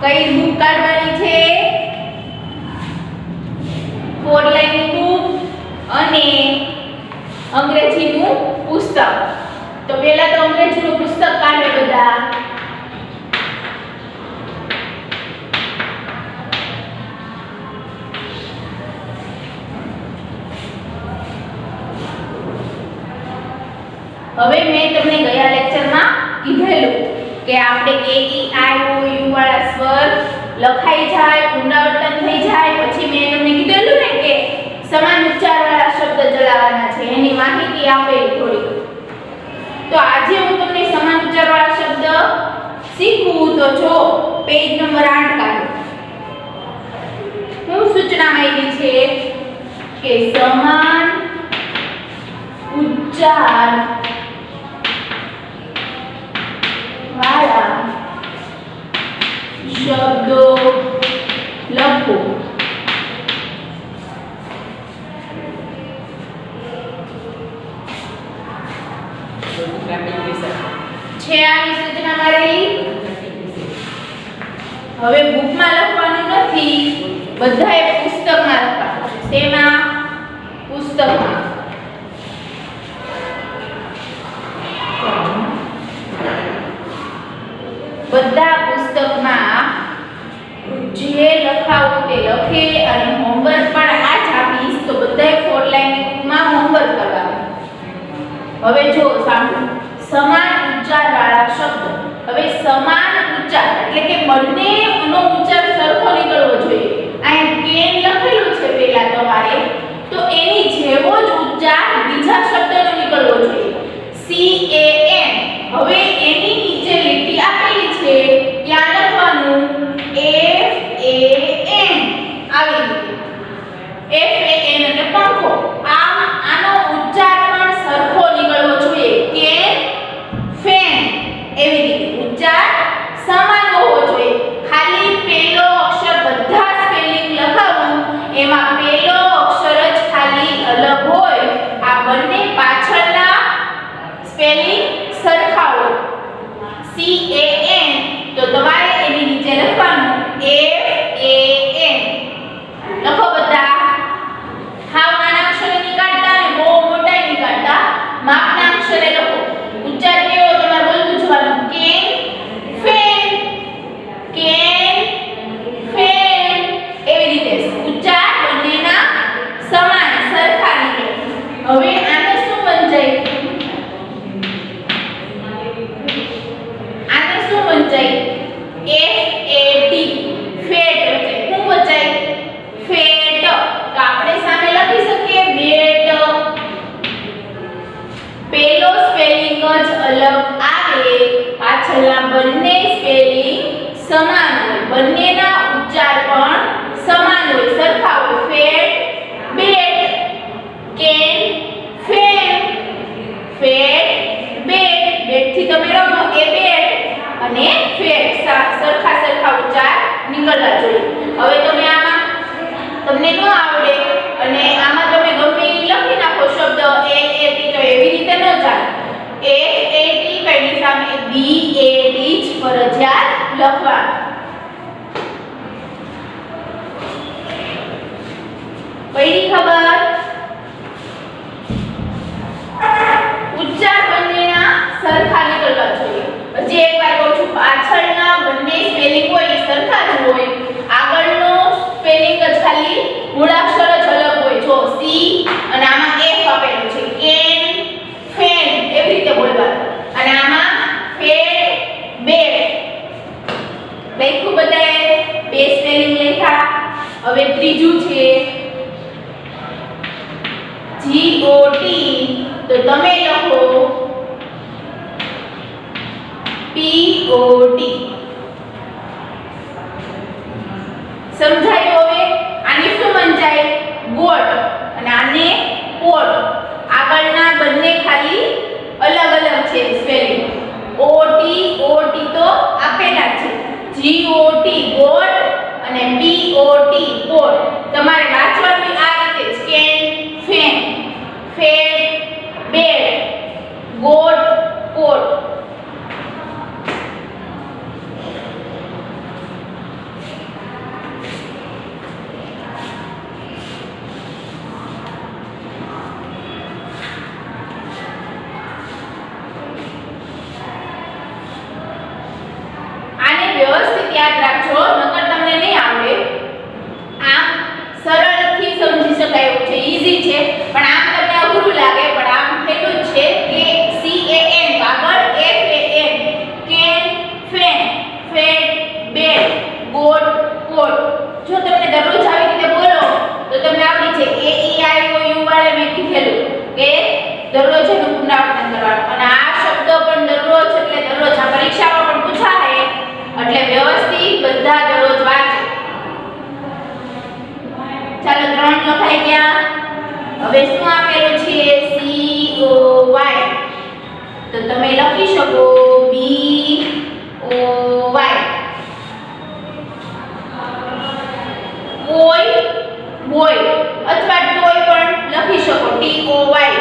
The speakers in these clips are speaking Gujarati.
કઈ બુક કાઢવાની છે? 4 લાઈનની બુક અને અંગ્રેજીનું પુસ્તક. તો પહેલા તો અંગ્રેજીનું પુસ્તક કાઢે બધા. હવે મેં તમને ગયા લેક્ચરમાં કીધેલું કે આપણે a e i o u વાળા સ્વર લખાઈ જાય, પુનરાવર્તન થઈ જાય, પછી મેં તમને કીધેલું ને કે સમાન ઉચ્ચાર વાળા શબ્દ ચલાવવાના છે, એની માહિતી આપેલી થોડી. તો આજે હું તમને સમાન ઉચ્ચાર વાળા શબ્દ શીખવું. તો જો પેજ નંબર 8 કાઢો. શું સૂચના આપી છે કે સમાન ઉચ્ચાર વાળા શબ્દો લખો. છે આની સૂચના મારેલી. હવે બુકમાં લખવાનું નથી, બધાએ પુસ્તકમાં લખવાનું છે. તેમાં પુસ્તકમાં બધા પુસ્તકમાં જે લખાવું તે લખે અને હોમવર્ક પણ આ જ આપીશ. તો બધાએ 4 લાઈનની બુકમાં હોમવર્ક કરવાનું. હવે જો સાંભળો, સમાન ઉચ્ચાર વાળા શબ્દ. હવે સમાન ઉચ્ચાર એટલે કે બંનેનો ઉચ્ચાર સરખો નીકળવો જોઈએ. અહીં કેન લખેલું છે પહેલા તમારે, તો એની જેવો જ ઉચ્ચાર બીજા શબ્દનો નીકળવો જોઈએ. C A N. હવે એની નીચે લીટી આપેલી છે, ત્યાં લખવાનું F A N. આવી રીતે F A N એટલે પંખો. આનો ઉચ્ચાર પણ સરખો નીકળવો જોઈએ. Can, fan. એવી રીતે ઉચ્ચાર સમાન હોવો જોઈએ. ખાલી પહેલો અક્ષર બધા સ્પેલિંગ લખાવું, એમાં પહેલો અક્ષર જ ખાલી અલગ હોય. આ બંને પાછળના સ્પેલિંગ સરખા હોય. C A N. તો તમારે એની નીચે લખવાનું F A N. લખો બધા. હાવ નાના અક્ષરે નહીં કાઢતા અને બહુ મોટા નહીં કાઢતા, માપના અક્ષરે લખો. ઉચ્ચાર કેવો તમારે બોલતું જવાનું. Can, fan, can, fan. એવી રીતે ઉચ્ચાર બંનેના સમાન સરખા નીકળે. હવે આને શું બન જાય? આને શું બન જાય? F A T. ફેટ. એટલે શું બચાય? ફેટ. તો આપણે સામે લખી શકીએ બેટ. પહેલો સ્પેલિંગ જ અલગ આવે, પાછળના બંને સ્પેલિંગ સમાન હોય. બંનેના ઉચ્ચાર પણ સમાન હોય, સરખા હોય. Fat, bat. Can, fan. Fat, bat. બેટથી તમે રમો એ બેટ અને ફેટ. સરખા ઉચ્ચાર નીકળવા જોઈએ. હવે તમે આમાં તમને ન આવડે અને આમાં તમે ગમે એ લખી નાખો શબ્દ A A T, તો એવી રીતે ન ચાલે. A A T કઈની સામે B A T જ ફરજિયાત લખવાનું. પડી ખબર? ઉચ્ચાર બંનેના સરખા નીકળવા જોઈએ. હજી એકવાર કહું છું, પાછળના બંને સ્પેલિંગ હોય એ સરખા જ હોય, આગળનો સ્પેલિંગ જ ખાલી મૂળાક્ષર જ અલગ હોય. જો C અને આમાં F આપેલું છે. Can, fan. એવી રીતે બોલવાનું. અને આમાં ફેટ, બેટ. લખ્યું બધાએ? બે સ્પેલિંગ લખ્યા. હવે ત્રીજું છે G O T. તો તમે લખો P O T. સમજાયું? હવે આને શું બન જાય? ગોટ. અને આને પોટ. આગળના બંને ખાલી અલગ અલગ છે સ્પેલિંગ. O T તો આપેલા છે. G O T ગોટ અને P O T પોટ. તમારે વાંચવાનું આ રીતે જ. Can, fan, fat, bat, got, pot. કીધેલું કે દરરોજ એનું પુનરાવર્તન કરવાનું અને આ શબ્દ પણ દરરોજ એટલે દરરોજ આ પરીક્ષામાં પણ પૂછાય એટલે વ્યવસ્થિત બધા દરરોજ વાંચો. ચાલો 3 લખાઈ ગયા. હવે શું આપેલું છે COY તો તમે લખી શકો BOY. કોઈ બોય અથવા ટોય પણ લખી શકો TOY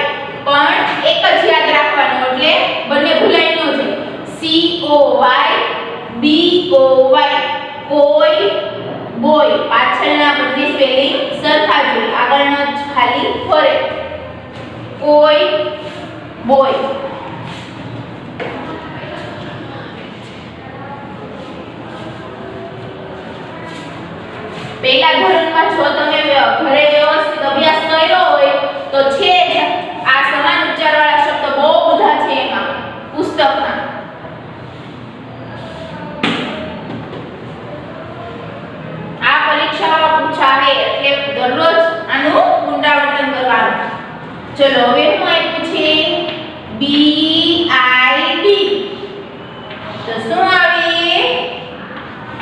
પણ એક જ યાદ રાખવાનું એટલે બંને ભૂલાય ન જાય. COY BOY કોઈ બોય પાછળના બંને સ્પેલિંગ સરખા જોઈએ આગળનો જ ખાલી ફરે. કોઈ બોય. પહેલા ધોરણમાં જો તમે ઘરે વ્યવસ્થિત અભ્યાસ કર્યો હોય તો છે જ આ સમાન ઉચ્ચારવાળા શબ્દ બહુ બધા છે એમાં પુસ્તકમાં. આ પરીક્ષામાં પૂછાય એટલે દરરોજ આનું પુનરાવર્તન કરવાનું. ચલો હવે હું આપ્યું છે BID તો શું આવે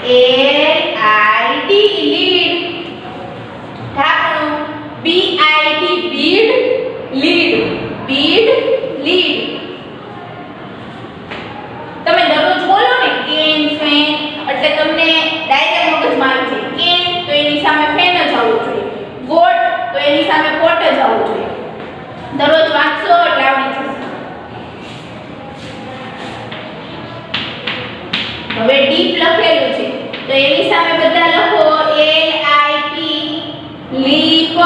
LID લીડ. ઢાંકણું BID bid lid bid lid. તમે દરરોજ બોલો ને કેન ફેન એટલે તમને ડાયરેક્ટ મગજમાં આવી જાય. કેન તો એની સામે ફેન જ આવવું જોઈએ. ગોટ તો એની સામે કોટ જ આવવું જોઈએ. દરરોજ વાંચશો એટલે આવડી જશે. હવે ડીપ લખેલું છે તો એની સામે બધા લખો LIP લીપ.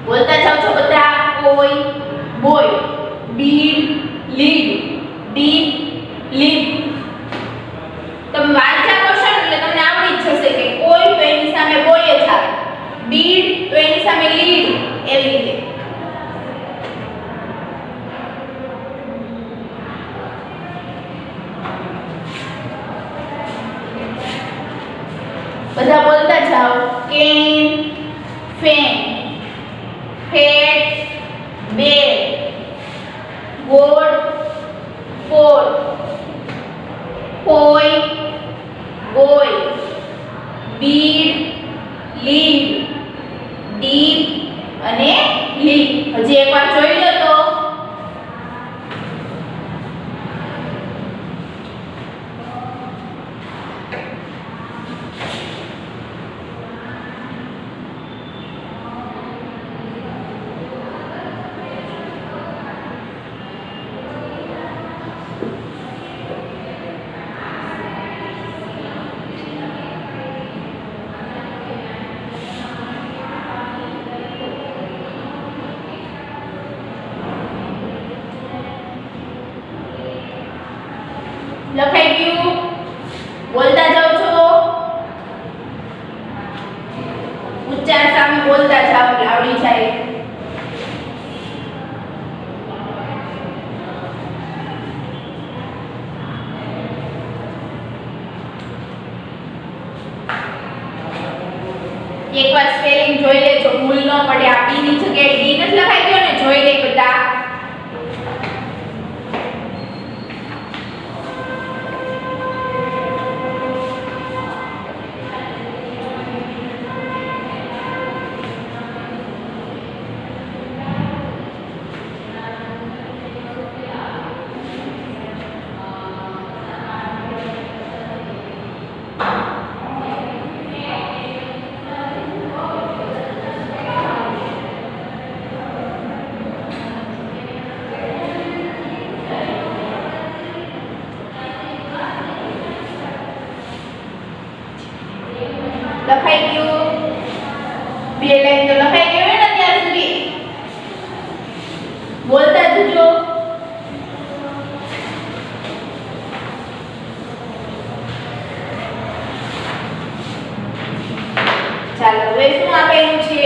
બોલતા જાવ છો બધા. કોઈ boy Beed lead deep leap. તમે વાંચ્યા કરશો ને એટલે તમને આવડી જ જશે કે કોઈ તો એની સામે બોય જ આવે, બીડ તો એની સામે લીડ એવી રીતે. બધા બોલતા જાઓ. કેન ફેન ફેટ બેડ ગોળ પોટ કોઈ બોય બીડ લીડ ડીપ અને લીપ. હજી એકવાર જોઈ લો તો લખાઈ ગયું. બોલતા જાઓ છો. ઉચ્ચાર સામે બોલતા જાઓ એટલે આવડી જાય. એકવાર સ્પેલિંગ જોઈ લેજો ભૂલ ન પડે. આ બી ની જગ્યાએ ડી નથી લખાઈ ગયો ને જોઈ લે બધા. લખાઈ ગયું. બે લાઈન તો લખાઈ ગઈ હોય ને ત્યાં સુધી. બોલતા જજો. ચાલો હવે શું આપેલું છે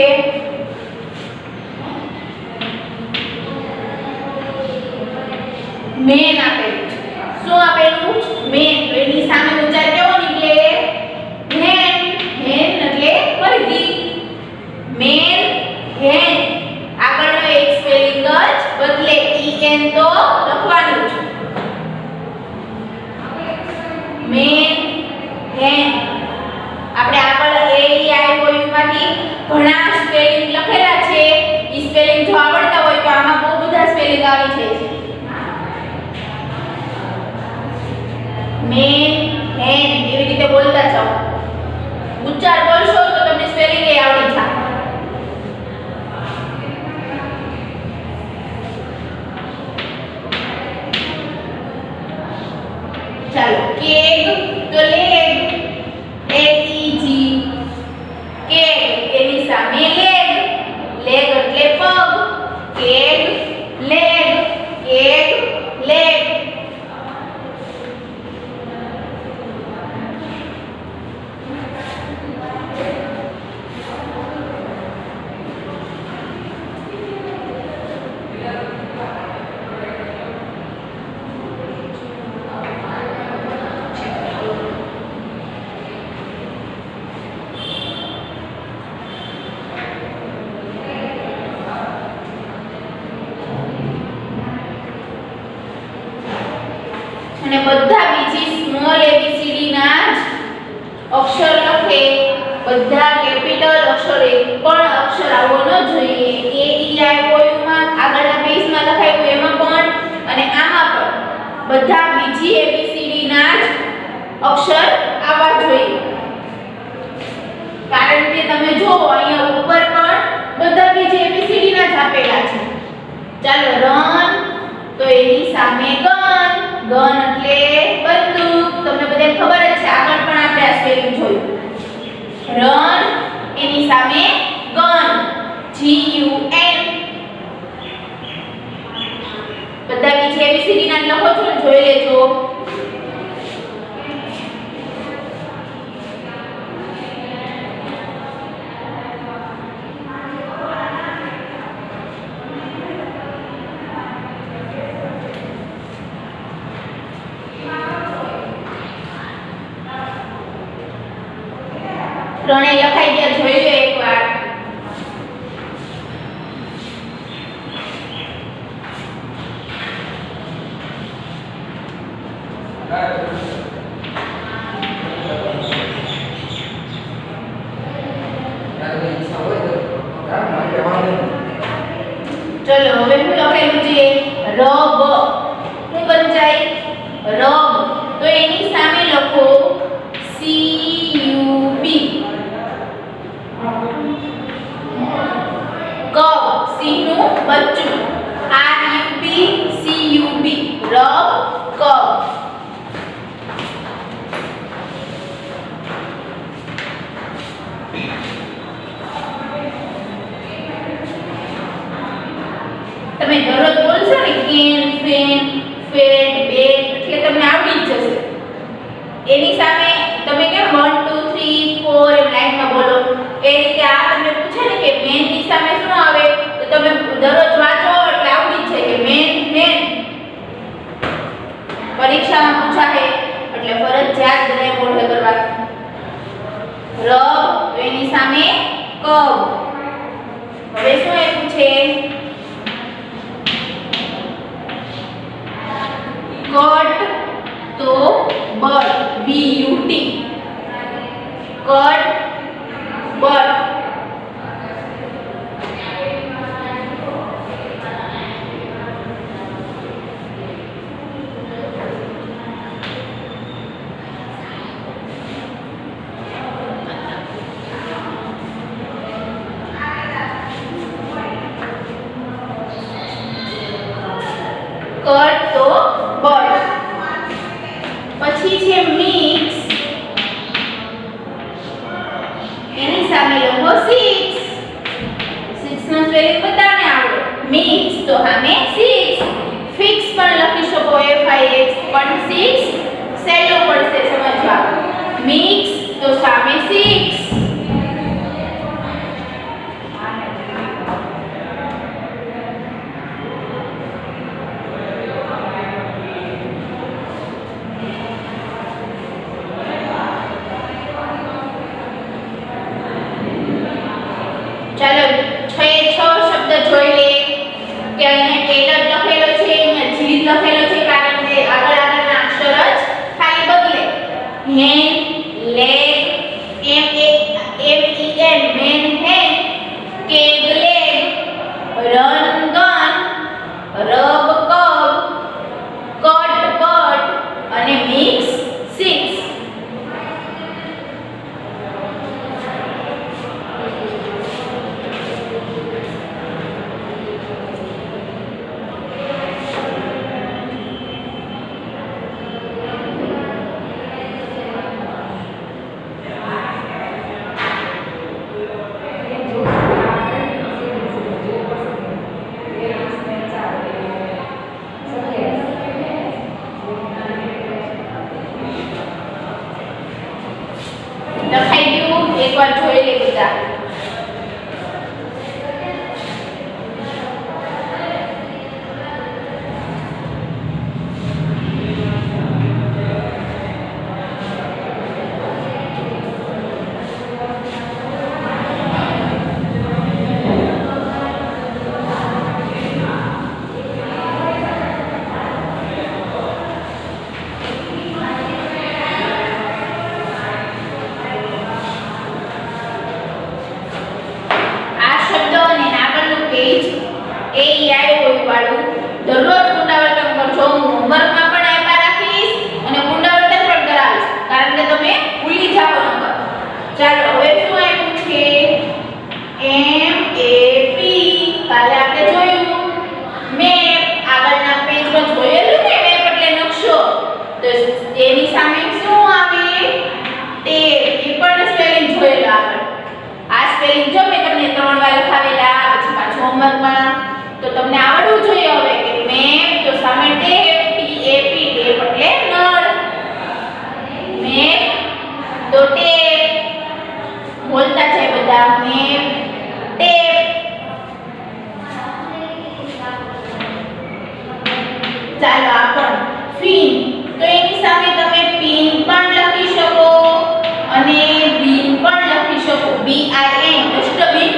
મેન આપેલું છે. શું આપેલું છે? મેન. તો એની સામે ઉચ્ચાર કેવો નીકળે? હેન. હેન એટલે મરઘી. મેન હેન. આગળનો એક સ્પેલિંગ જ બદલે en તો લખવાનું છે. મેન હેન. આપણે આગળ a e i o u માંથી ઘણા સ્પેલિંગ લખેલા છે. ઈ સ્પેલિંગ જો આવડતા હોય તો આમાં બહુ બધા સ્પેલિંગ આવી જાય છે. મેન હેન એવી રીતે બોલતા જાઓ. ઉચ્ચાર બોલશો તો તમને સ્પેલિંગ એ આવડી જાય. ચાલો કેગ તો leg. L E G keg. એની સામે લેગ. લેગ એટલે પગ. Keg leg. Keg leg. અને બધા બીજી સ્મોલ ABCD ના જ અક્ષર લખે. બધા કેપિટલ અક્ષર એક પણ અક્ષર આવો ન જોઈએ. a e i o u માં આગળના પેજમાં લખાયું એમાં પણ અને આમાં પણ બધા બીજી ABCD ના જ અક્ષર આવવા જોઈએ. કારણ કે તમે જો અહીંયા ઉપર પણ બધા બીજી ABCD ના જ આપેલા છે. ચાલો રન તો એની સામે ગન. ગન એટલે બંદૂક. તમને બધાને ખબર જ છે. આગળ પણ આપણે આ સ્પેલિંગ જોયું. રન એની સામે ગન. G U N. બધા બીજી ABCD ના લખો છો જોઈ લેજો. ત્રણેય લખાઈ ગયા જોઈ લો એકવાર. ચલો હવે હું લખેલું છે રબ. શું બની જાય? રબ. તો એની સામે લખો C U B. કવ. સિંહ નું બચ્ચું. R U B C U B. Rub કવ. તમે દરરોજ બોલશો ને કેન ફેન ફેડ બેટ એટલે તમને આવડી જ જશે. એની સામે તમે કેમ 1 2 3 4 એમ લાઈનમાં બોલો એ રીતે આ તમને પૂછે ને કે મેન ની સામે શું આવે તો તમે દરરોજ વાંચો એટલે આવડી જ જાય કે મેન મેન. પરીક્ષામાં પૂછાય એટલે ફરજિયાત બધાએ મોઢે કરવાનું. રબ તો એની સામે કવ. હવે શું આપ્યું છે? કટ તો but. B U T. Cut but. Cut તો બટ. પછી છે મિક્સ. એની સામે લખો 6. 6 નો સ્પેલિંગ બધાને આવડે. મિક્સ તો સામે 6. ફિક્સ પણ લખી શકો F I X પણ 6 સહેલું પડશે સમજવા. મિક્સ તો સામે 6. એકવાર જોઈ લે બધા. દરરોજ પુનરાવર્તન કરજો. હું હોમવર્કમાં પણ આપ્યા રાખીશ અને પુનરાવર્તન પણ કરાવીશ, કારણ કે તમે ભૂલી જાઓ નંબર. ચાલો હવે શું આવ્યું છે? MAP. કાલે આપણે જોયું મેપ. આગળના પેજમાં જોયેલું ને મેપ એટલે નકશો. તો એની સામે શું આવે? ટેપ. એ પણ સ્પેલિંગ જોયેલું આગળ. આ સ્પેલિંગ જો મેં તમને 3 વાર લખાવેલા, પછી પાછું હોમવર્કમાં, તો તમને આવડવું જોઈએ હવે કે મેપ તો સામે ટેપ. TAP. ટેપ એટલે નળ. મેપ તો ટેપ. બોલતા છે બધા. Map tap. ચાલો આ પણ ફીન. તો એની સામે તમે પિન પણ લખી શકો અને બીન પણ લખી શકો. BIN ડસ્ટબિન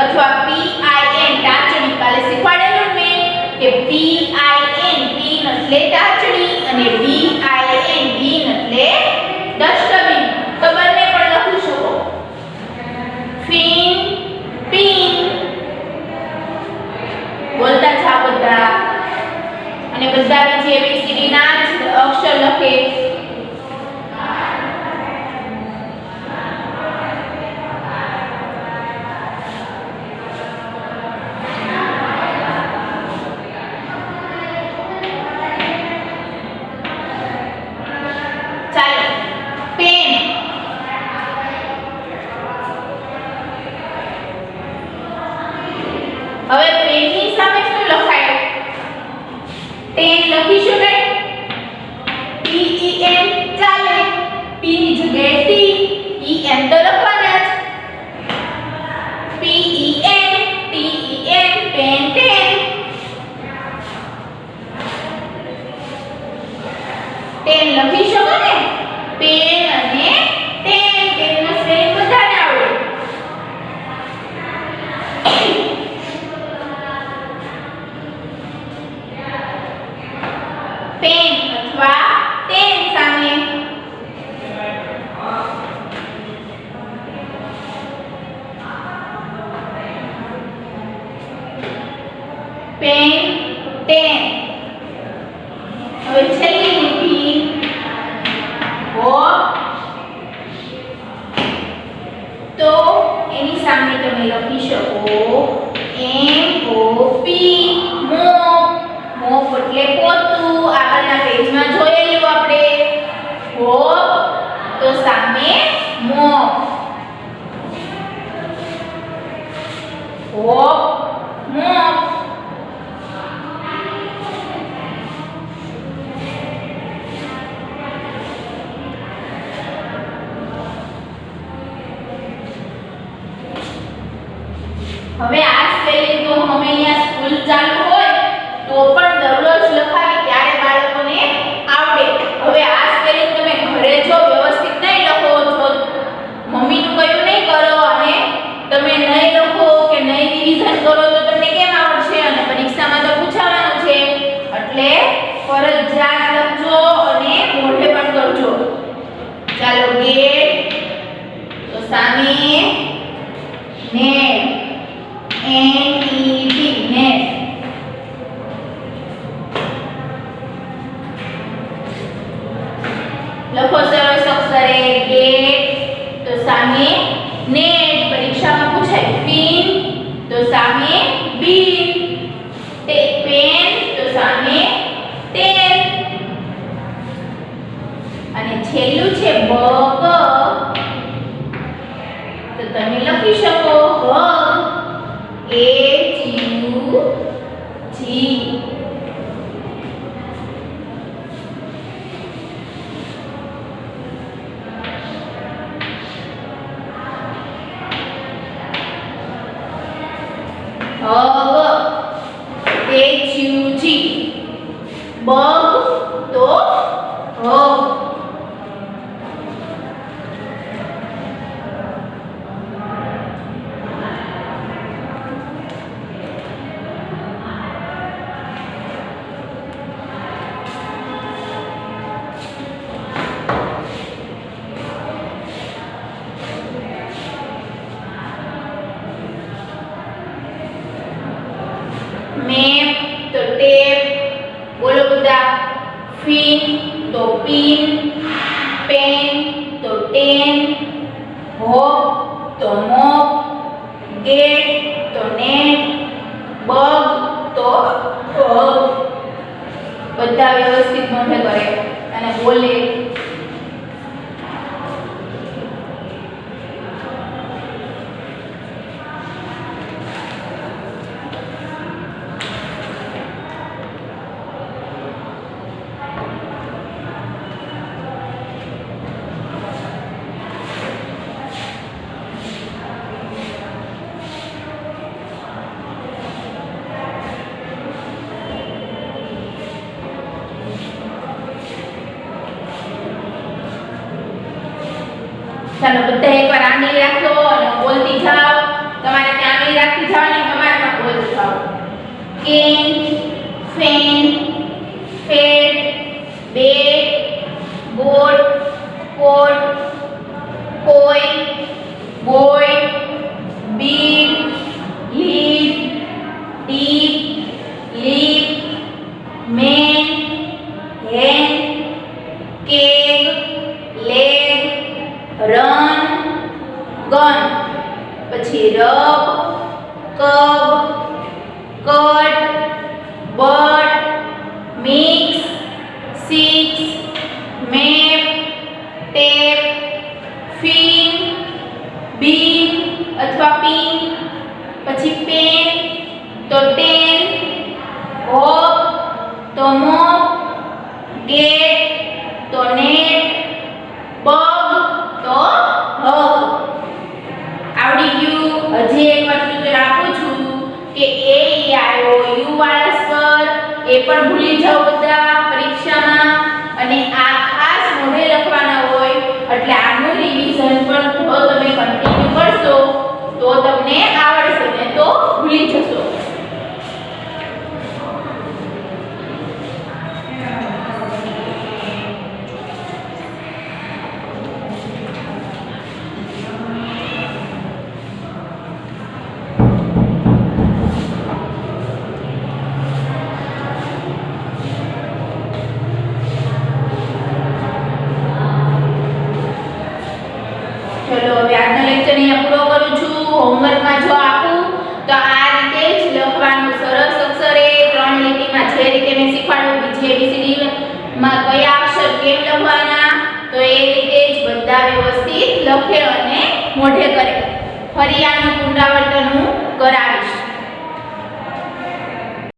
અથવા PIN ટાચણી. કાલે શીખવાડેલું મેં કે PIN પિન એટલે ટાચણી અને BIN બીન એટલે ડસ્ટબિન. તો બંને પણ લખી શકો. ફીન પિન. બોલતા જા બધા. અને બધા બીજી ABCD ના જ અક્ષર લખે. હવે પેનની સામે શું લખાય? 10 લખીશું ને? TEN ચાલે. P ની જગ્યાએ T. EN તો લખવાના જ. PEN TEN pen 10. 10 લખી શકો ને? પેન અને 10. પેનનો સ્પેલિંગ બધાને આવડે. પેન અથવા 10 સામે પેન 10. હવે છેલ્લી લીટી હોપ. તો એની સામે તમે લખી શકો MOP. મોપ. મોપ એટલે પોતું. આગળના પેજમાં જોયેલું આપણે. હોપ તો સામે મોપ. Hope mop. હવે આ સ્પેલિંગ તો અમે અહીંયા સ્કૂલ ચાલુ હોય તો પણ દરરોજ લખાવી ત્યારે બાળકોને આવડે. હવે આ સ્પેલિંગ તમે ઘરે જો વ્યવસ્થિત નહીં લખો, જો મમ્મીનું કયું નહીં કરો અને તમે નહીં લખો કે નહીં રિવિઝન કરો તો તમને કેમ આવડશે? અને પરીક્ષામાં તો પૂછાવાનું છે, એટલે ફરજિયાત લખજો અને મોઢે પણ કરજો. ચાલો ગેટ તો સામે નેટ. NET net. લખો સરસ અક્ષરે ગેટ તો સામે નેટ. પરીક્ષામાં પૂછાય. પિન તો સામે બીન. પેન તો સામે 10. સ્ટેચ્યુજી બગ તો હગ મેપ તો ટેપ બોલો બધા ફીન તો પીન પેન તો ટેન હોપ તો મોપ ગેટ તો નેટ બગ તો બધા વ્યવસ્થિત મોઢે કરે અને બોલે ચાલો બધા એકવાર આંગળી રાખો અને બોલતી જાઓ તમારે ત્યાં આંગળી રાખતી જાઓ ને તમારે પણ બોલતી જાઓ can fan fed bat boat coat કોઈ boy Beed lead deep lip man hen cake leg run gun પછી rub cub cut but mix six map tap fin bin અથવા પીન પછી પેન તો ટેન હોપ તો મોપ ગેટ તો નેટ બગ તો હગ આવડી ગયું હજી એક વાર સૂચન આપું છું કે એ આયો યુ વાળા સ્વર એ પણ ભૂલી જાઓ બધા પરીક્ષામાં અને આ ખાસ મોઢે લખવાના હોય એટલે આનું રિવિઝન પણ જો તમે કન્ટિન્યુ કરશો તો તમને આવડશે ને તો ભૂલી જશો ચલો હવે આજનો લેક્ચર અહીંયા પૂરો કરું છું હોમવર્કમાં જો આપું તો આ રીતે જ લખવાનું સરસ અક્ષરે ત્રણ લીટીમાં જે રીતે મેં શીખવાડ્યું બીજી એબીસીડી માં કયા અક્ષર કેમ લખવાના તો એ રીતે જ બધા વ્યવસ્થિત લખે અને મોઢે કરે ફરી આનું પુનરાવર્તન હું કરાવીશ